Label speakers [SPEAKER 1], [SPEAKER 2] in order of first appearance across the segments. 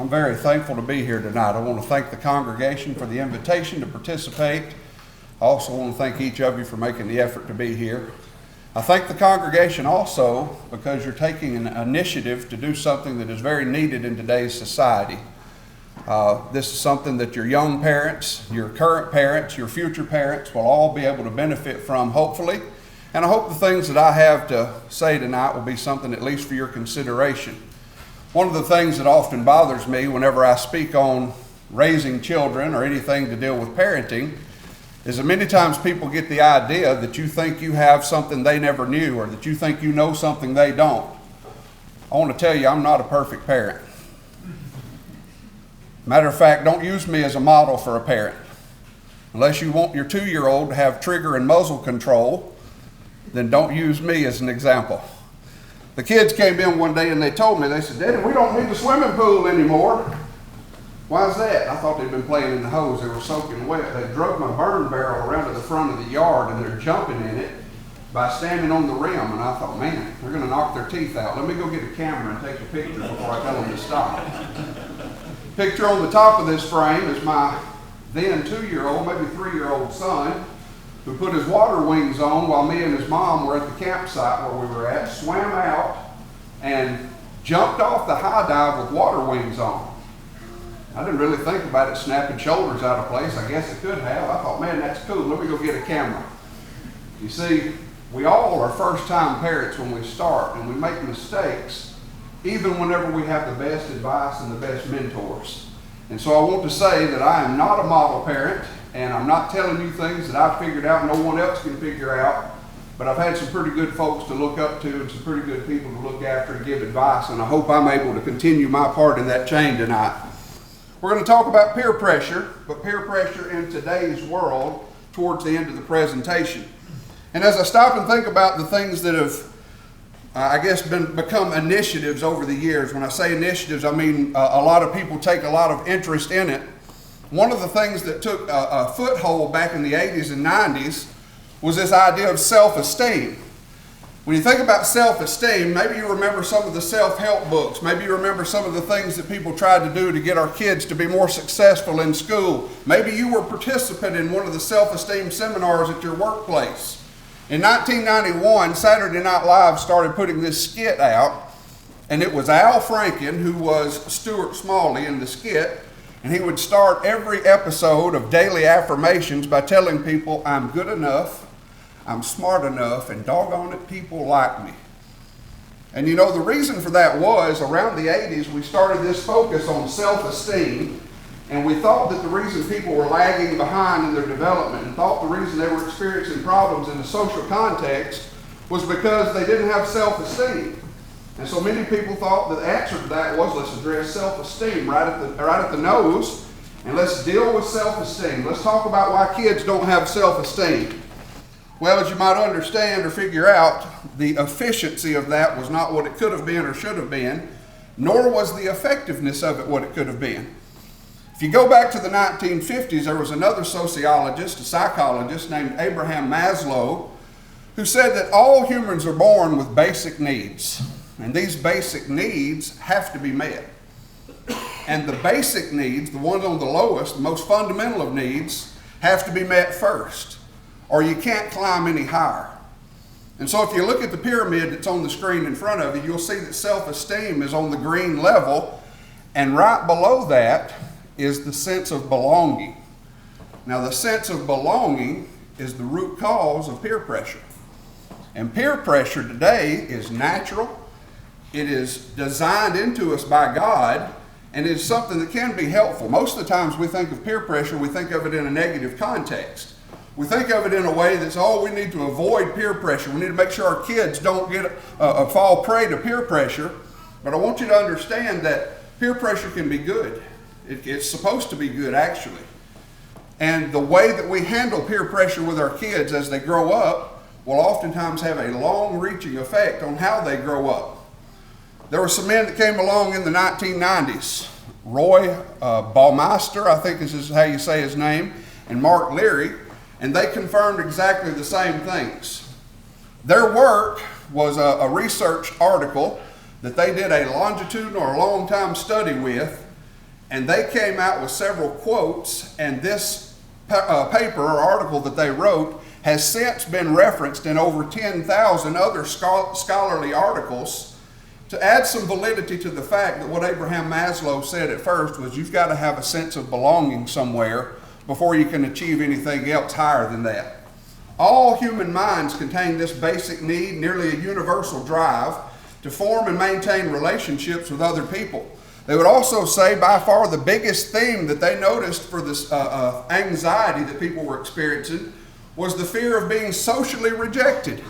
[SPEAKER 1] I'm very thankful to be here tonight. I want to thank the congregation for the invitation to participate. I also want to thank each of you for making the effort to be here. I thank the congregation also because you're taking an initiative to do something that is very needed in today's society. This is something that your young parents, your current parents, your future parents will all be able to benefit from, hopefully. And I hope the things that I have to say tonight will be something at least for your consideration. One of the things that often bothers me whenever I speak on raising children or anything to deal with parenting is that many times people get the idea that you think you have something they never knew or that you think you know something they don't. I want to tell you, I'm not a perfect parent. Matter of fact, don't use me as a model for a parent. Unless you want your 2-year-old to have trigger and muzzle control, then don't use me as an example. The kids came in one day and they told me, they said, "Daddy, we don't need the swimming pool anymore." Why is that? I thought they'd been playing in the hose. They were soaking wet. They drug my burn barrel around to the front of the yard and they're jumping in it by standing on the rim. And I thought, man, they're going to knock their teeth out. Let me go get a camera and take a picture before I tell them to stop. Picture on the top of this frame is my then 2-year-old, maybe 3-year-old son, who put his water wings on while me and his mom were at the campsite where we were at, swam out and jumped off the high dive with water wings on. I didn't really think about it snapping shoulders out of place. I guess it could have. I thought, man, that's cool. Let me go get a camera. You see, we all are first-time parents when we start, and we make mistakes even whenever we have the best advice and the best mentors. And so I want to say that I am not a model parent, and I'm not telling you things that I've figured out no one else can figure out, but I've had some pretty good folks to look up to and some pretty good people to look after and give advice, and I hope I'm able to continue my part in that chain tonight. We're going to talk about peer pressure, but peer pressure in today's world towards the end of the presentation. And as I stop and think about the things that have, become initiatives over the years, when I say initiatives, I mean a lot of people take a lot of interest in it. One of the things that took a foothold back in the 80s and 90s was this idea of self-esteem. When you think about self-esteem, maybe you remember some of the self-help books. Maybe you remember some of the things that people tried to do to get our kids to be more successful in school. Maybe you were a participant in one of the self-esteem seminars at your workplace. In 1991, Saturday Night Live started putting this skit out, and it was Al Franken, who was Stuart Smalley in the skit, and he would start every episode of Daily Affirmations by telling people, "I'm good enough, I'm smart enough, and doggone it, people like me." And you know, the reason for that was, around the 80s, we started this focus on self-esteem, and we thought that the reason people were lagging behind in their development and thought the reason they were experiencing problems in the social context was because they didn't have self-esteem. And so many people thought that the answer to that was, let's address self-esteem right at the nose, and let's deal with self-esteem. Let's talk about why kids don't have self-esteem. Well, as you might understand or figure out, the efficiency of that was not what it could have been or should have been, nor was the effectiveness of it what it could have been. If you go back to the 1950s, there was another sociologist, a psychologist named Abraham Maslow, who said that all humans are born with basic needs. And these basic needs have to be met. And the basic needs, the ones on the lowest, the most fundamental of needs, have to be met first, or you can't climb any higher. And so if you look at the pyramid that's on the screen in front of you, you'll see that self-esteem is on the green level, and right below that is the sense of belonging. Now, the sense of belonging is the root cause of peer pressure. And peer pressure today is natural. It is designed into us by God, and it's something that can be helpful. Most of the times we think of peer pressure, we think of it in a negative context. We think of it in a way that's, we need to avoid peer pressure. We need to make sure our kids don't fall prey to peer pressure. But I want you to understand that peer pressure can be good. It's supposed to be good, actually. And the way that we handle peer pressure with our kids as they grow up will oftentimes have a long-reaching effect on how they grow up. There were some men that came along in the 1990s, Roy Baumeister, I think is how you say his name, and Mark Leary, and they confirmed exactly the same things. Their work was a research article that they did a longitudinal or long time study with, And they came out with several quotes, and this paper or article that they wrote has since been referenced in over 10,000 other scholarly articles to add some validity to the fact that what Abraham Maslow said at first was you've got to have a sense of belonging somewhere before you can achieve anything else higher than that. All human minds contain this basic need, nearly a universal drive, to form and maintain relationships with other people. They would also say by far the biggest theme that they noticed for this anxiety that people were experiencing was the fear of being socially rejected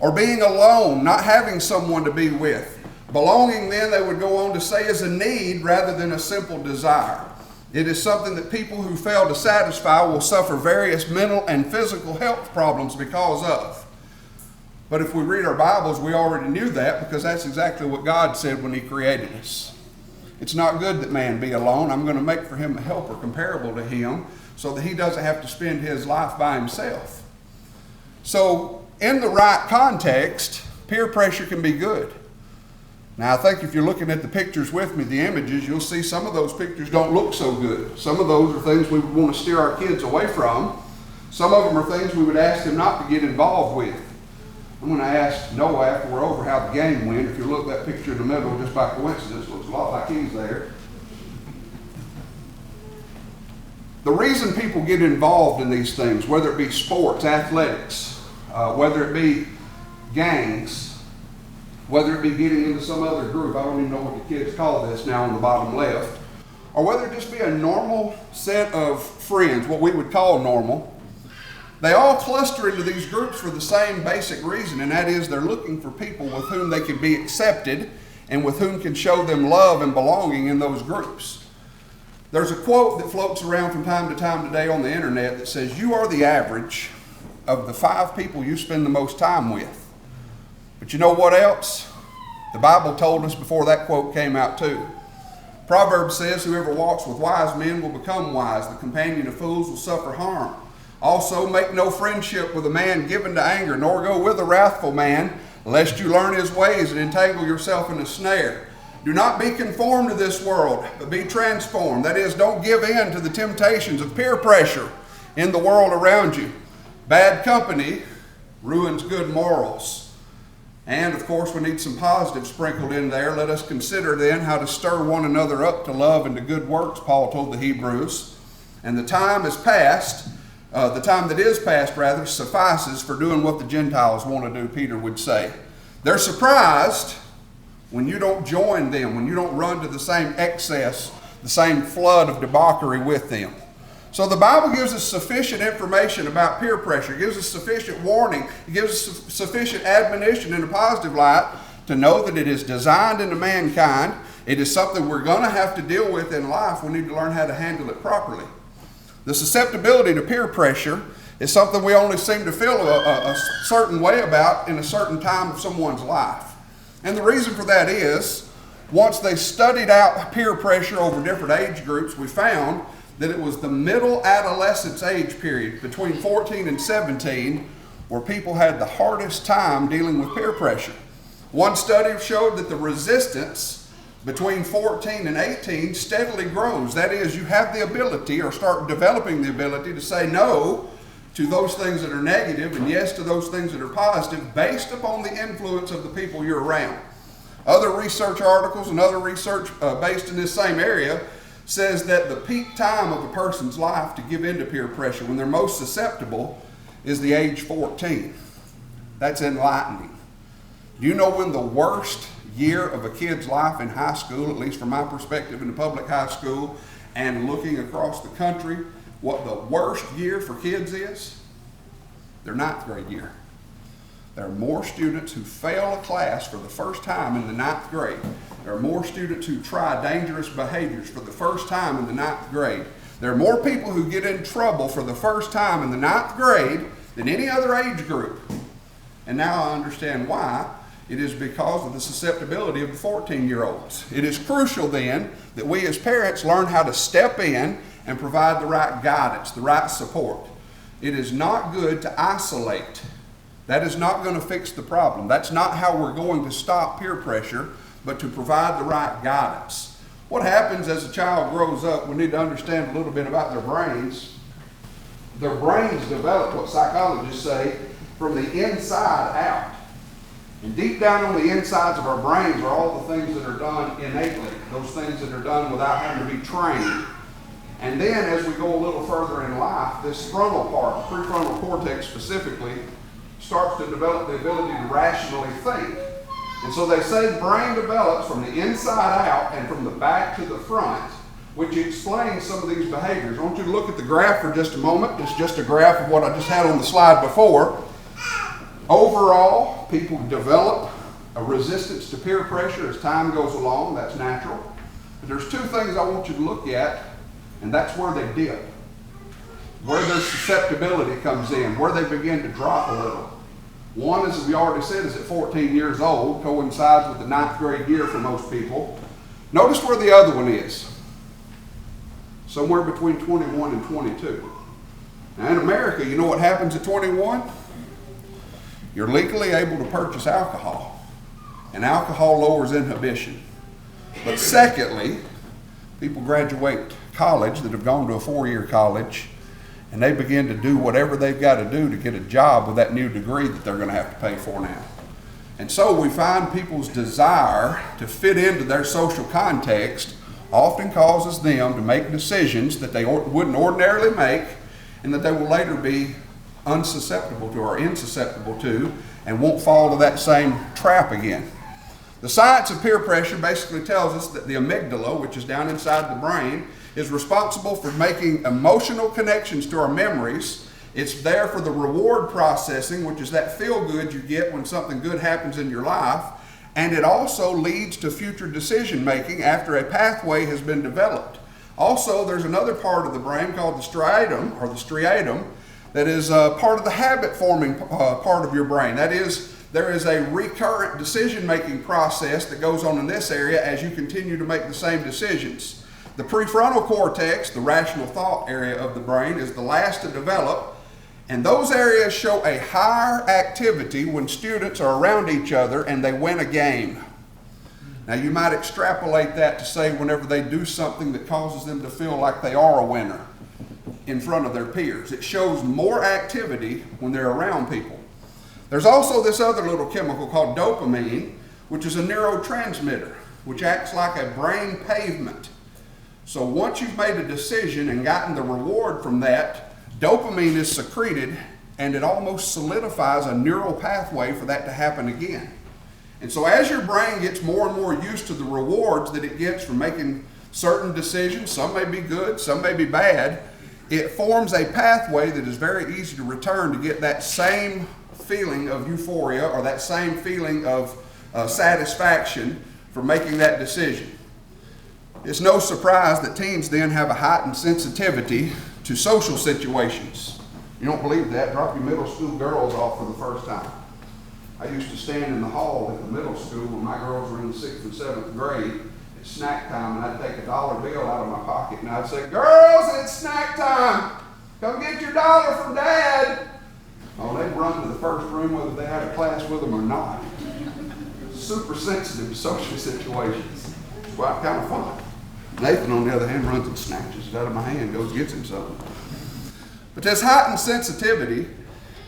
[SPEAKER 1] or being alone, not having someone to be with. Belonging, then, they would go on to say, is a need rather than a simple desire. It is something that people who fail to satisfy will suffer various mental and physical health problems because of. But if we read our Bibles, we already knew that because that's exactly what God said when He created us. It's not good that man be alone. I'm going to make for him a helper comparable to him so that he doesn't have to spend his life by himself. So in the right context, peer pressure can be good. Now, I think if you're looking at the pictures with me, the images, you'll see some of those pictures don't look so good. Some of those are things we would want to steer our kids away from. Some of them are things we would ask them not to get involved with. I'm going to ask Noah after we're over how the game went. If you look at that picture in the middle, just by coincidence, looks a lot like he's there. The reason people get involved in these things, whether it be sports, athletics, whether it be gangs, whether it be getting into some other group, I don't even know what the kids call this now on the bottom left, or whether it just be a normal set of friends, what we would call normal, they all cluster into these groups for the same basic reason, and that is they're looking for people with whom they can be accepted and with whom can show them love and belonging in those groups. There's a quote that floats around from time to time today on the internet that says, you are the average of the 5 people you spend the most time with. But you know what else? The Bible told us before that quote came out too. Proverbs says, whoever walks with wise men will become wise. The companion of fools will suffer harm. Also, make no friendship with a man given to anger, nor go with a wrathful man, lest you learn his ways and entangle yourself in a snare. Do not be conformed to this world, but be transformed. That is, don't give in to the temptations of peer pressure in the world around you. Bad company ruins good morals. And, of course, we need some positive sprinkled in there. Let us consider then how to stir one another up to love and to good works, Paul told the Hebrews. And the time is past. The time that is past, rather, suffices for doing what the Gentiles want to do, Peter would say. They're surprised when you don't join them, when you don't run to the same excess, the same flood of debauchery with them. So the Bible gives us sufficient information about peer pressure. It gives us sufficient warning. It gives us sufficient admonition in a positive light to know that it is designed into mankind. It is something we're going to have to deal with in life. We need to learn how to handle it properly. The susceptibility to peer pressure is something we only seem to feel a certain way about in a certain time of someone's life. And the reason for that is, once they studied out peer pressure over different age groups, we found that it was the middle adolescence age period between 14 and 17 where people had the hardest time dealing with peer pressure. One study showed that the resistance between 14 and 18 steadily grows. That is, you have the ability or start developing the ability to say no to those things that are negative and yes to those things that are positive based upon the influence of the people you're around. Other research articles and other research based in this same area says that the peak time of a person's life to give in to peer pressure when they're most susceptible is the age 14. That's enlightening. Do you know when the worst year of a kid's life in high school, at least from my perspective in the public high school and looking across the country, what the worst year for kids is? Their 9th grade year. There are more students who fail a class for the first time in the 9th grade. There are more students who try dangerous behaviors for the first time in the 9th grade. There are more people who get in trouble for the first time in the 9th grade than any other age group. And now I understand why. It is because of the susceptibility of the 14-year-olds. It is crucial then that we as parents learn how to step in and provide the right guidance, the right support. It is not good to isolate. That is not going to fix the problem. That's not how we're going to stop peer pressure, but to provide the right guidance. What happens as a child grows up, we need to understand a little bit about their brains. Their brains develop, what psychologists say, from the inside out. And deep down on the insides of our brains are all the things that are done innately, those things that are done without having to be trained. And then as we go a little further in life, this frontal part, prefrontal cortex specifically, starts to develop the ability to rationally think. And so they say the brain develops from the inside out and from the back to the front, which explains some of these behaviors. I want you to look at the graph for just a moment. It's just a graph of what I just had on the slide before. Overall, people develop a resistance to peer pressure as time goes along. That's natural. But there's two things I want you to look at, and that's where they dip, where their susceptibility comes in, where they begin to drop a little. One, as we already said, is at 14 years old, coincides with the 9th grade year for most people. Notice where the other one is, somewhere between 21 and 22. Now in America, you know what happens at 21? You're legally able to purchase alcohol, and alcohol lowers inhibition. But secondly, people graduate college that have gone to a 4-year college, and they begin to do whatever they've got to do to get a job with that new degree that they're going to have to pay for now. And so we find people's desire to fit into their social context often causes them to make decisions that they wouldn't ordinarily make, and that they will later be unsusceptible to or insusceptible to, and won't fall to that same trap again. The science of peer pressure basically tells us that the amygdala, which is down inside the brain, is responsible for making emotional connections to our memories. It's there for the reward processing, which is that feel good you get when something good happens in your life. And it also leads to future decision making after a pathway has been developed. Also, there's another part of the brain called the striatum, that is part of the habit forming part of your brain. That is, there is a recurrent decision making process that goes on in this area as you continue to make the same decisions. The prefrontal cortex, the rational thought area of the brain, is the last to develop, and those areas show a higher activity when students are around each other and they win a game. Now you might extrapolate that to say whenever they do something that causes them to feel like they are a winner in front of their peers. It shows more activity when they're around people. There's also this other little chemical called dopamine, which is a neurotransmitter, which acts like a brain pavement. So once you've made a decision and gotten the reward from that, dopamine is secreted, and it almost solidifies a neural pathway for that to happen again. And so as your brain gets more and more used to the rewards that it gets from making certain decisions, some may be good, some may be bad, it forms a pathway that is very easy to return to get that same feeling of euphoria or that same feeling of satisfaction for making that decision. It's no surprise that teens then have a heightened sensitivity to social situations. You don't believe that? Drop your middle school girls off for the first time. I used to stand in the hall at the middle school when my girls were in the 6th and 7th grade. It's snack time, and I'd take a dollar bill out of my pocket and I'd say, "Girls, it's snack time. Come get your dollar from Dad." Oh, they'd run to the first room whether they had a class with them or not. Super sensitive to social situations. It's quite kind of fun. Nathan, on the other hand, runs and snatches it out of my hand, goes gets him something. But this heightened sensitivity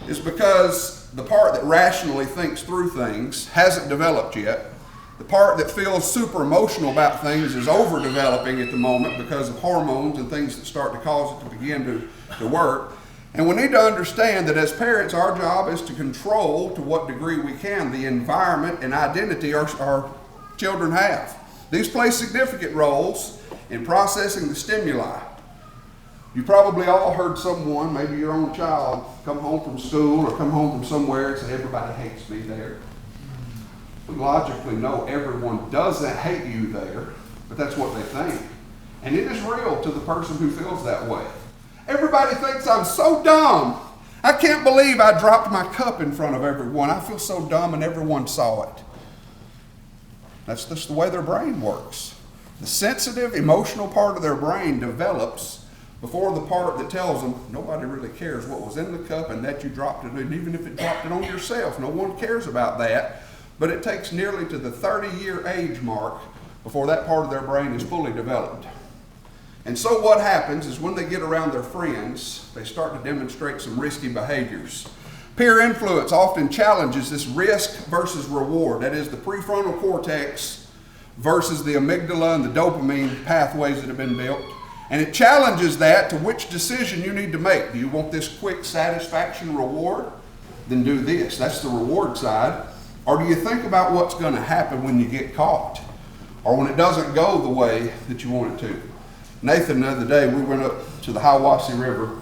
[SPEAKER 1] is because the part that rationally thinks through things hasn't developed yet. The part that feels super emotional about things is overdeveloping at the moment because of hormones and things that start to cause it to begin to work. And we need to understand that as parents, our job is to control, to what degree we can, the environment and identity our children have. These play significant roles in processing the stimuli. You probably all heard someone, maybe your own child, come home from school or come home from somewhere and say, "Everybody hates me there." We logically know everyone doesn't hate you there, but that's what they think. And it is real to the person who feels that way. Everybody thinks I'm so dumb. I can't believe I dropped my cup in front of everyone. I feel so dumb and everyone saw it. That's just the way their brain works. The sensitive, emotional part of their brain develops before the part that tells them nobody really cares what was in the cup and that you dropped it. And even if it dropped it on yourself, no one cares about that. But it takes nearly to the 30-year age mark before that part of their brain is fully developed. And so what happens is when they get around their friends, they start to demonstrate some risky behaviors. Peer influence often challenges this risk versus reward. That is the prefrontal cortex versus the amygdala and the dopamine pathways that have been built. And it challenges that to which decision you need to make. Do you want this quick satisfaction reward? Then do this. That's the reward side. Or do you think about what's going to happen when you get caught? Or when it doesn't go the way that you want it to? Nathan, the other day, we went up to the Hiwassee River,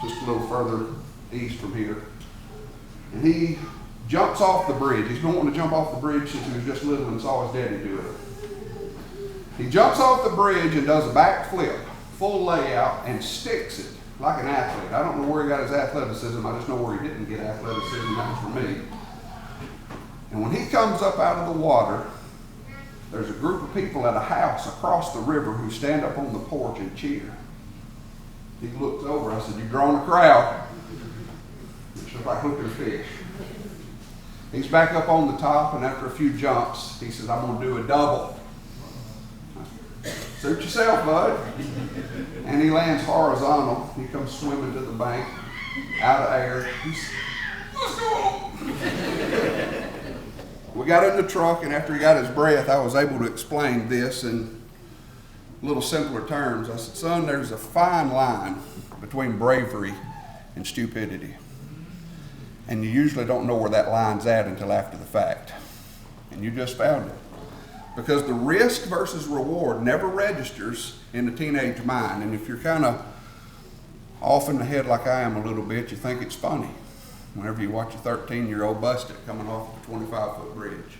[SPEAKER 1] just a little further east from here. And he jumps off the bridge. He's been wanting to jump off the bridge since he was just little and saw his daddy do it. He jumps off the bridge and does a backflip, full layout, and sticks it like an athlete. I don't know where he got his athleticism. I just know where he didn't get athleticism. That was for me. And when he comes up out of the water, there's a group of people at a house across the river who stand up on the porch and cheer. He looks over. I said, "You've drawn a crowd." It's just like hooking fish. He's back up on the top, and after a few jumps, he says, "I'm going to do a double." Suit yourself, bud. And he lands horizontal. He comes swimming to the bank, out of air. Let's go. We got in the truck, and after he got his breath, I was able to explain this in a little simpler terms. I said, "Son, there's a fine line between bravery and stupidity. And you usually don't know where that line's at until after the fact. And you just found it. Because the risk versus reward never registers in the teenage mind. And if you're kind of off in the head like I am a little bit, you think it's funny whenever you watch a 13-year-old bust it coming off a 25-foot bridge.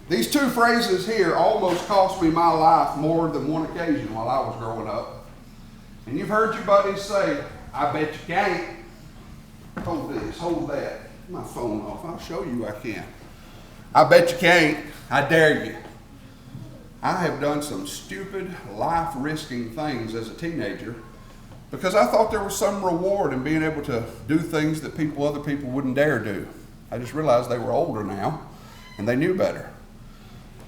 [SPEAKER 1] These two phrases here almost cost me my life more than one occasion while I was growing up. And you've heard your buddies say, "I bet you can't." Hold this, hold that. My phone off. I'll show you I can. "I bet you can't. I dare you." I have done some stupid, life-risking things as a teenager because I thought there was some reward in being able to do things that other people wouldn't dare do. I just realized they were older now and they knew better.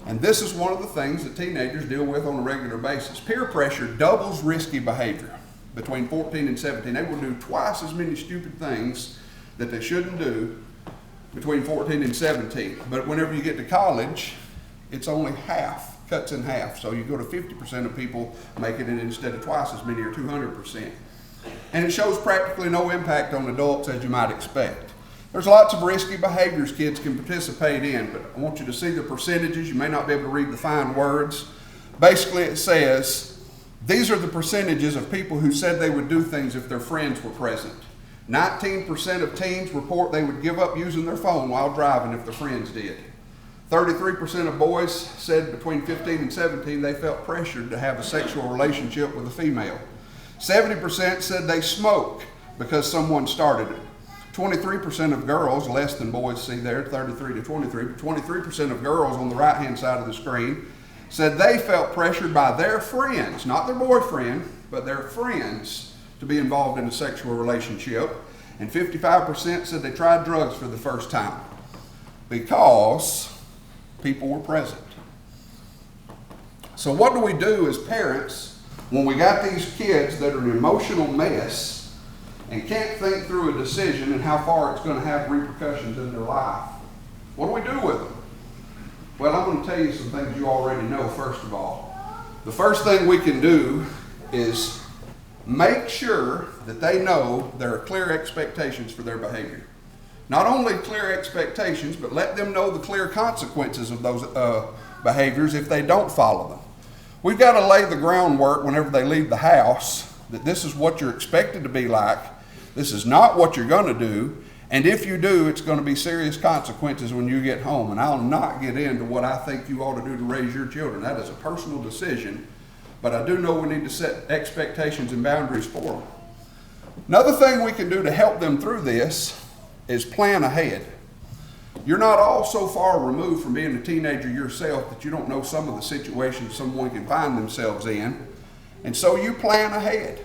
[SPEAKER 1] And this is one of the things that teenagers deal with on a regular basis. Peer pressure doubles risky behavior. Between 14 and 17, they will do twice as many stupid things that they shouldn't do between 14 and 17. But whenever you get to college, it's only half, cuts in half. So you go to 50% of people making it instead of twice as many, or 200%. And it shows practically no impact on adults as you might expect. There's lots of risky behaviors kids can participate in, but I want you to see the percentages. You may not be able to read the fine words. Basically, it says, these are the percentages of people who said they would do things if their friends were present. 19% of teens report they would give up using their phone while driving if their friends did. 33% of boys said between 15 and 17 they felt pressured to have a sexual relationship with a female. 70% said they smoke because someone started it. 23% of girls, less than boys see there, 33 to 23, but 23% of girls on the right-hand side of the screen said they felt pressured by their friends, not their boyfriend, but their friends, to be involved in a sexual relationship. And 55% said they tried drugs for the first time because people were present. So what do we do as parents when we got these kids that are an emotional mess and can't think through a decision and how far it's going to have repercussions in their life? What do we do with them? Well, I'm going to tell you some things you already know, first of all. The first thing we can do is make sure that they know there are clear expectations for their behavior. Not only clear expectations, but let them know the clear consequences of those behaviors if they don't follow them. We've got to lay the groundwork whenever they leave the house that this is what you're expected to be like. This is not what you're going to do. And if you do, it's going to be serious consequences when you get home. And I'll not get into what I think you ought to do to raise your children. That is a personal decision. But I do know we need to set expectations and boundaries for them. Another thing we can do to help them through this is plan ahead. You're not all so far removed from being a teenager yourself that you don't know some of the situations someone can find themselves in. And so you plan ahead.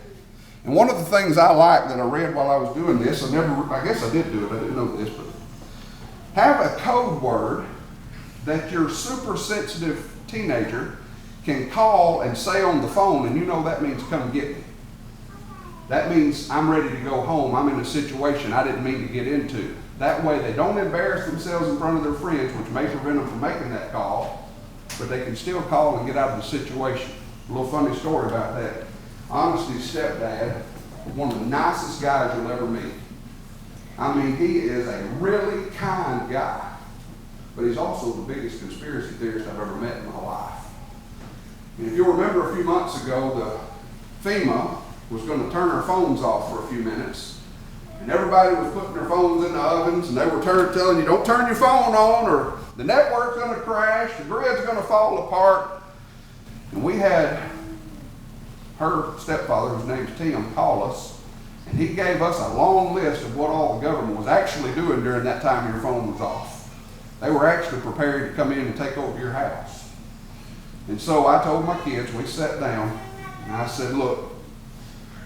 [SPEAKER 1] And one of the things I like that I read while I was doing this, I guess I did do it, I didn't know this, but have a code word that your super sensitive teenager can call and say on the phone, and you know that means come get me. That means I'm ready to go home. I'm in a situation I didn't mean to get into. That way they don't embarrass themselves in front of their friends, which may prevent them from making that call, but they can still call and get out of the situation. A little funny story about that. Honesty's stepdad, one of the nicest guys you'll ever meet. I mean, he is a really kind guy, but he's also the biggest conspiracy theorist I've ever met in my life. And if you'll remember a few months ago, the FEMA was going to turn our phones off for a few minutes. And everybody was putting their phones in the ovens, and they were telling you, don't turn your phone on, or the network's going to crash, the grid's going to fall apart. And we had her stepfather, whose name's Tim, call us, and he gave us a long list of what all the government was actually doing during that time your phone was off. They were actually prepared to come in and take over your house. And so I told my kids, we sat down, and I said, look,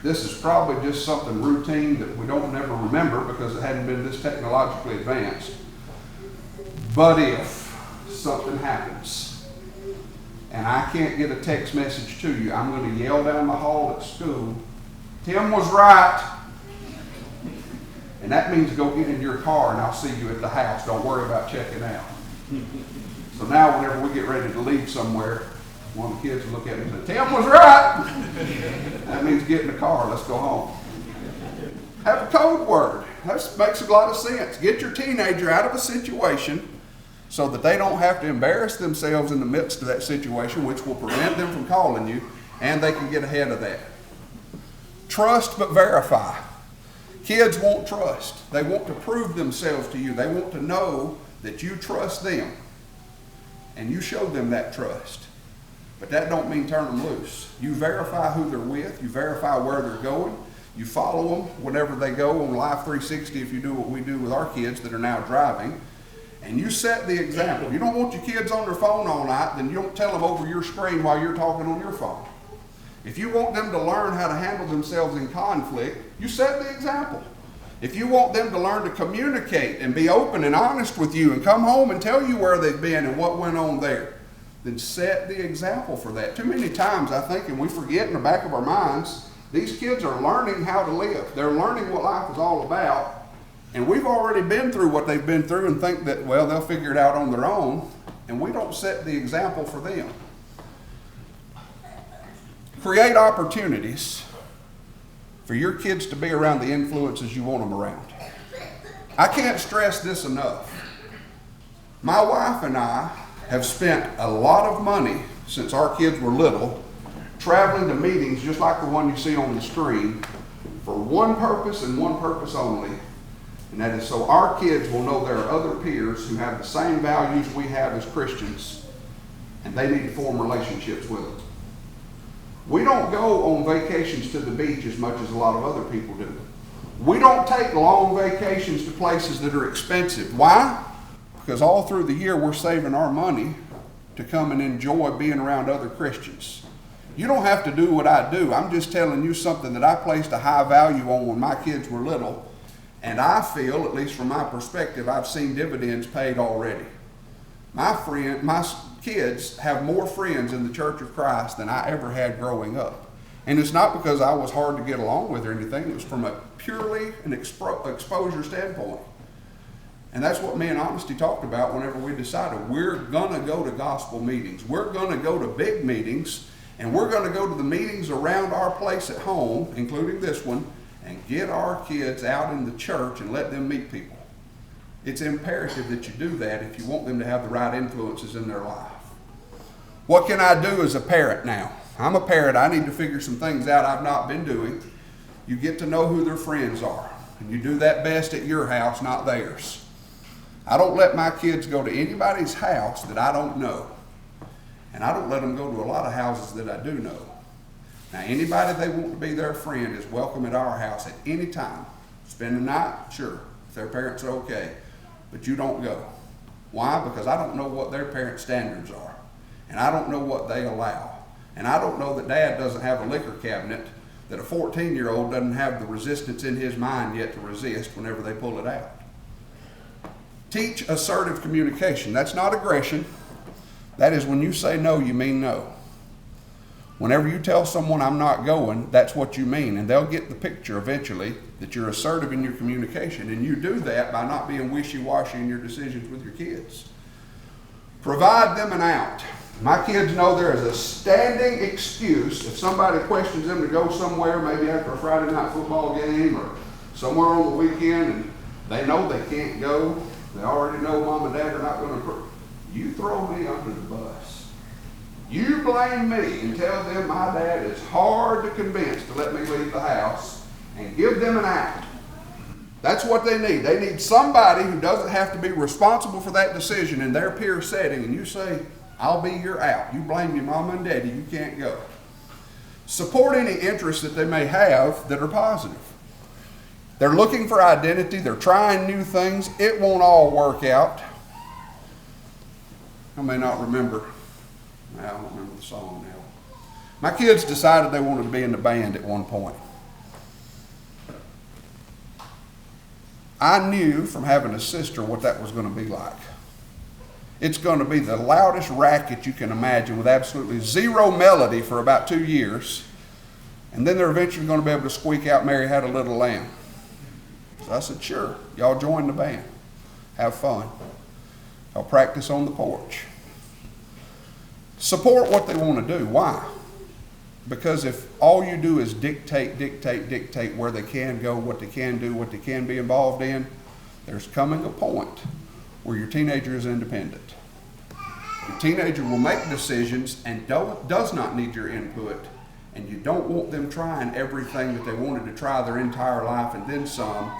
[SPEAKER 1] this is probably just something routine that we don't never remember because it hadn't been this technologically advanced. But if something happens and I can't get a text message to you, I'm going to yell down the hall at school, Tim was right. And that means go get in your car and I'll see you at the house. Don't worry about checking out. So now whenever we get ready to leave somewhere, one of the kids will look at me and say, Tim was right. That means get in the car, let's go home. Have a code word. That makes a lot of sense. Get your teenager out of a situation so that they don't have to embarrass themselves in the midst of that situation, which will prevent them from calling you, and they can get ahead of that. Trust but verify. Kids want trust. They want to prove themselves to you. They want to know that you trust them, and you show them that trust. But that don't mean turn them loose. You verify who they're with. You verify where they're going. You follow them whenever they go on Life 360 if you do what we do with our kids that are now driving. And you set the example. You don't want your kids on their phone all night, then you don't tell them over your screen while you're talking on your phone. If you want them to learn how to handle themselves in conflict, you set the example. If you want them to learn to communicate and be open and honest with you and come home and tell you where they've been and what went on there, then set the example for that. Too many times I think, and we forget in the back of our minds, these kids are learning how to live. They're learning what life is all about. And we've already been through what they've been through and think that, well, they'll figure it out on their own. And we don't set the example for them. Create opportunities for your kids to be around the influences you want them around. I can't stress this enough. My wife and I have spent a lot of money since our kids were little traveling to meetings just like the one you see on the screen for one purpose and one purpose only, and that is so our kids will know there are other peers who have the same values we have as Christians, and they need to form relationships with them. We don't go on vacations to the beach as much as a lot of other people do. We don't take long vacations to places that are expensive. Why? Because all through the year we're saving our money to come and enjoy being around other Christians. You don't have to do what I do. I'm just telling you something that I placed a high value on when my kids were little. And I feel, at least from my perspective, I've seen dividends paid already. My kids have more friends in the Church of Christ than I ever had growing up. And it's not because I was hard to get along with or anything. It was from a purely an exposure standpoint. And that's what me and Honesty talked about whenever we decided we're going to go to gospel meetings. We're going to go to big meetings, and we're going to go to the meetings around our place at home, including this one, and get our kids out in the church and let them meet people. It's imperative that you do that if you want them to have the right influences in their life. What can I do as a parent now? I'm a parent. I need to figure some things out I've not been doing. You get to know who their friends are, and you do that best at your house, not theirs. I don't let my kids go to anybody's house that I don't know. And I don't let them go to a lot of houses that I do know. Now, anybody they want to be their friend is welcome at our house at any time. Spend the night, sure, if their parents are okay. But you don't go. Why? Because I don't know what their parents' standards are. And I don't know what they allow. And I don't know that Dad doesn't have a liquor cabinet that a 14-year-old doesn't have the resistance in his mind yet to resist whenever they pull it out. Teach assertive communication. That's not aggression. That is when you say no, you mean no. Whenever you tell someone I'm not going, that's what you mean, and they'll get the picture eventually that you're assertive in your communication, and you do that by not being wishy-washy in your decisions with your kids. Provide them an out. My kids know there is a standing excuse if somebody questions them to go somewhere, maybe after a Friday night football game or somewhere on the weekend, and they know they can't go. They already know mom and dad are not going to approve. You throw me under the bus. You blame me and tell them my dad is hard to convince to let me leave the house, and give them an out. That's what they need. They need somebody who doesn't have to be responsible for that decision in their peer setting, and you say, I'll be your out. You blame your mama and daddy, you can't go. Support any interests that they may have that are positive. They're looking for identity, they're trying new things, it won't all work out. I may not remember, I don't remember the song now. My kids decided they wanted to be in the band at one point. I knew from having a sister what that was going to be like. It's going to be the loudest racket you can imagine with absolutely zero melody for about 2 years. And then they're eventually going to be able to squeak out, Mary Had a Little Lamb. So I said, sure, y'all join the band. Have fun. Y'all practice on the porch. Support what they want to do. Why? Because if all you do is dictate where they can go, what they can do, what they can be involved in, there's coming a point where your teenager is independent. Your teenager will make decisions and does not need your input, and you don't want them trying everything that they wanted to try their entire life and then some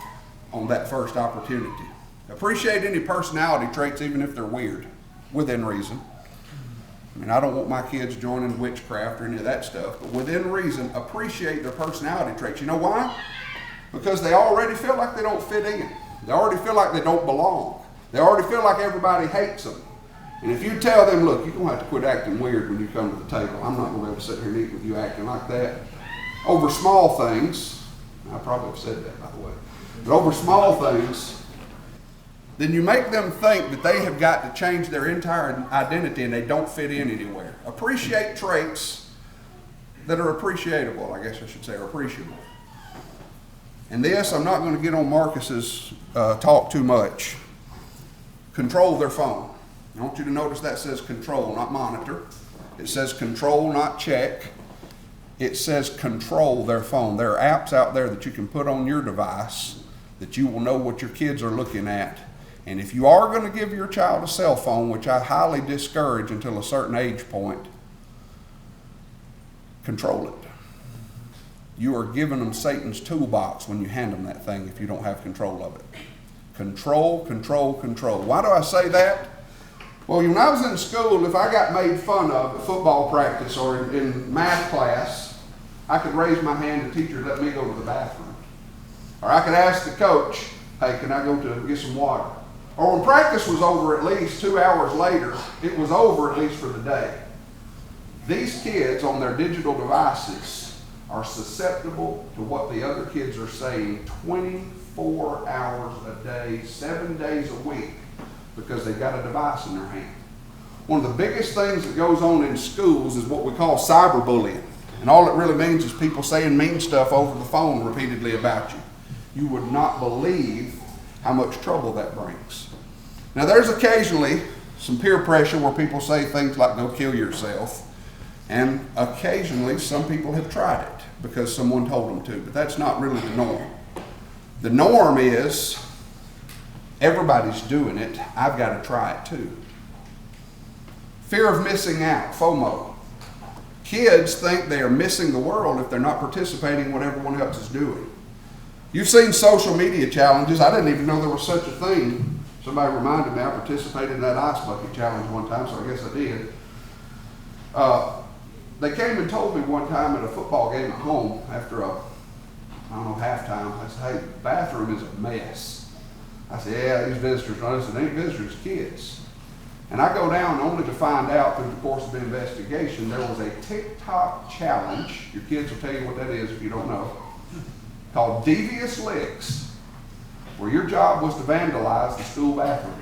[SPEAKER 1] on that first opportunity. Appreciate any personality traits even if they're weird, within reason. I mean, I don't want my kids joining witchcraft or any of that stuff, but within reason, appreciate their personality traits. You know why? Because they already feel like they don't fit in. They already feel like they don't belong. They already feel like everybody hates them. And if you tell them, look, you're going to have to quit acting weird when you come to the table. I'm not going to be able to sit here and eat with you acting like that. Over small things, I probably have said that, by the way, but over small things, then you make them think that they have got to change their entire identity and they don't fit in anywhere. Appreciate traits that are appreciable, I guess I should say, or appreciable. And this, I'm not going to get on Marcus's talk too much. Control their phone. I want you to notice that says control, not monitor. It says control, not check. It says control their phone. There are apps out there that you can put on your device that you will know what your kids are looking at. And if you are going to give your child a cell phone, which I highly discourage until a certain age point, control it. You are giving them Satan's toolbox when you hand them that thing if you don't have control of it. Control, control, control. Why do I say that? Well, when I was in school, if I got made fun of at football practice or in math class, I could raise my hand and the teacher would let me go to the bathroom. Or I could ask the coach, hey, can I go to get some water? Or when practice was over at least 2 hours later, it was over at least for the day. These kids on their digital devices are susceptible to what the other kids are saying 24 hours a day, 7 days a week, because they've got a device in their hand. One of the biggest things that goes on in schools is what we call cyberbullying. And all it really means is people saying mean stuff over the phone repeatedly about you. You would not believe how much trouble that brings. Now there's occasionally some peer pressure where people say things like go kill yourself, and occasionally some people have tried it because someone told them to, but that's not really the norm. The norm is everybody's doing it, I've got to try it too. Fear of missing out, FOMO. Kids think they are missing the world if they're not participating in what everyone else is doing. You've seen social media challenges. I didn't even know there was such a thing. Somebody reminded me I participated in that ice bucket challenge one time, so I guess I did. They came and told me one time at a football game at home after halftime. I said, hey, the bathroom is a mess. I said, yeah, these visitors, I said, they ain't visitors, kids. And I go down only to find out through the course of the investigation there was a TikTok challenge. Your kids will tell you what that is if you don't know. Called Devious Licks, where your job was to vandalize the school bathroom.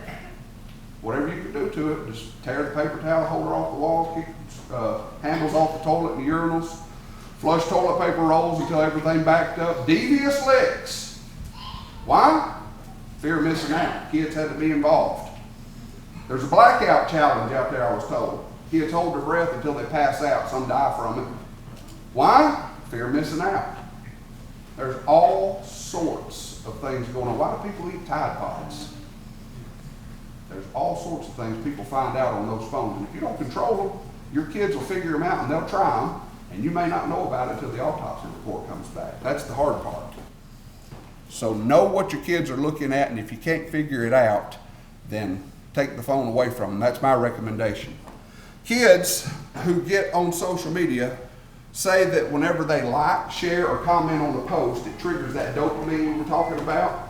[SPEAKER 1] Whatever you could do to it, just tear the paper towel holder off the wall, handles off the toilet and the urinals, flush toilet paper rolls until everything backed up, devious licks. Why? Fear of missing out. Kids had to be involved. There's a blackout challenge out there, I was told. Kids hold their breath until they pass out. Some die from it. Why? Fear of missing out. There's all sorts of things going on. Why do people eat Tide Pods? There's all sorts of things people find out on those phones. And if you don't control them, your kids will figure them out and they'll try them. And you may not know about it until the autopsy report comes back. That's the hard part. So know what your kids are looking at, and if you can't figure it out, then take the phone away from them. That's my recommendation. Kids who get on social media say that whenever they like, share, or comment on a post, it triggers that dopamine we were talking about.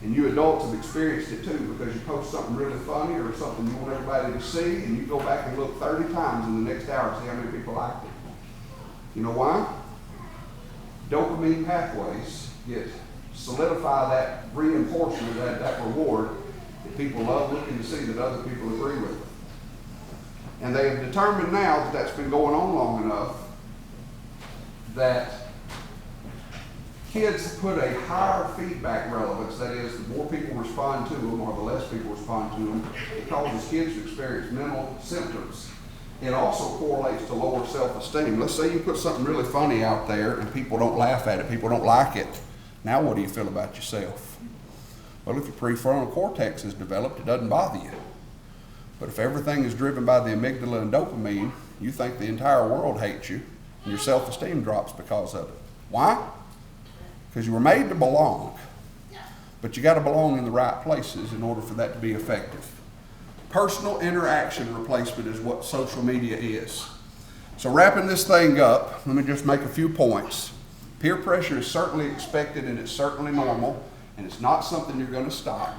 [SPEAKER 1] And you adults have experienced it too, because you post something really funny or something you want everybody to see, and you go back and look 30 times in the next hour to see how many people liked it. You know why? Dopamine pathways solidify that reinforcement, that reward that people love looking to see that other people agree with. And they have determined now that that's been going on long enough that kids put a higher feedback relevance, that is, the more people respond to them or the less people respond to them, it causes kids to experience mental symptoms. It also correlates to lower self-esteem. Let's say you put something really funny out there and people don't laugh at it, people don't like it. Now what do you feel about yourself? Well, if your prefrontal cortex is developed, it doesn't bother you. But if everything is driven by the amygdala and dopamine, you think the entire world hates you, and your self-esteem drops because of it. Why? Because you were made to belong. But you got to belong in the right places in order for that to be effective. Personal interaction replacement is what social media is. So wrapping this thing up, let me just make a few points. Peer pressure is certainly expected and it's certainly normal, and it's not something you're going to stop.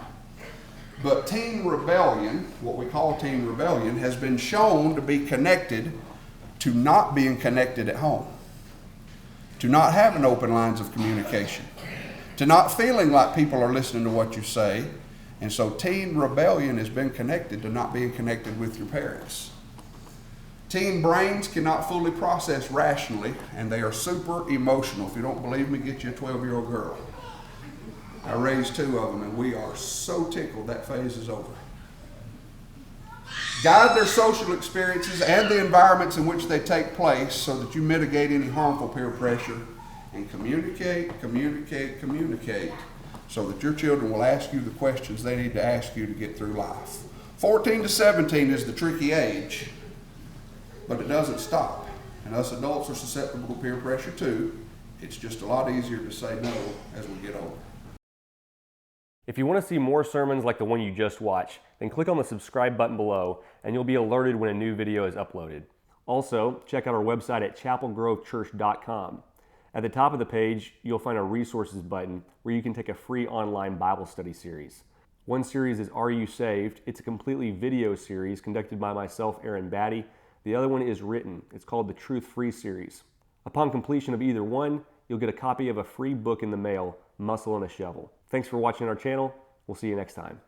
[SPEAKER 1] But teen rebellion, what we call teen rebellion, has been shown to be connected to not being connected at home, to not having open lines of communication, to not feeling like people are listening to what you say. And so teen rebellion has been connected to not being connected with your parents. Teen brains cannot fully process rationally, and they are super emotional. If you don't believe me, get you a 12-year-old girl. I raised 2 of them, and we are so tickled that phase is over. Guide their social experiences and the environments in which they take place so that you mitigate any harmful peer pressure, and communicate so that your children will ask you the questions they need to ask you to get through life. 14 to 17 is the tricky age, but it doesn't stop. And us adults are susceptible to peer pressure too. It's just a lot easier to say no as we get older.
[SPEAKER 2] If you want to see more sermons like the one you just watched, then click on the subscribe button below and you'll be alerted when a new video is uploaded. Also, check out our website at chapelgrovechurch.com. At the top of the page, you'll find a resources button where you can take a free online Bible study series. One series is Are You Saved? It's a completely video series conducted by myself, Aaron Batty. The other one is written. It's called the Truth Free series. Upon completion of either one, you'll get a copy of a free book in the mail, Muscle and a Shovel. Thanks for watching our channel. We'll see you next time.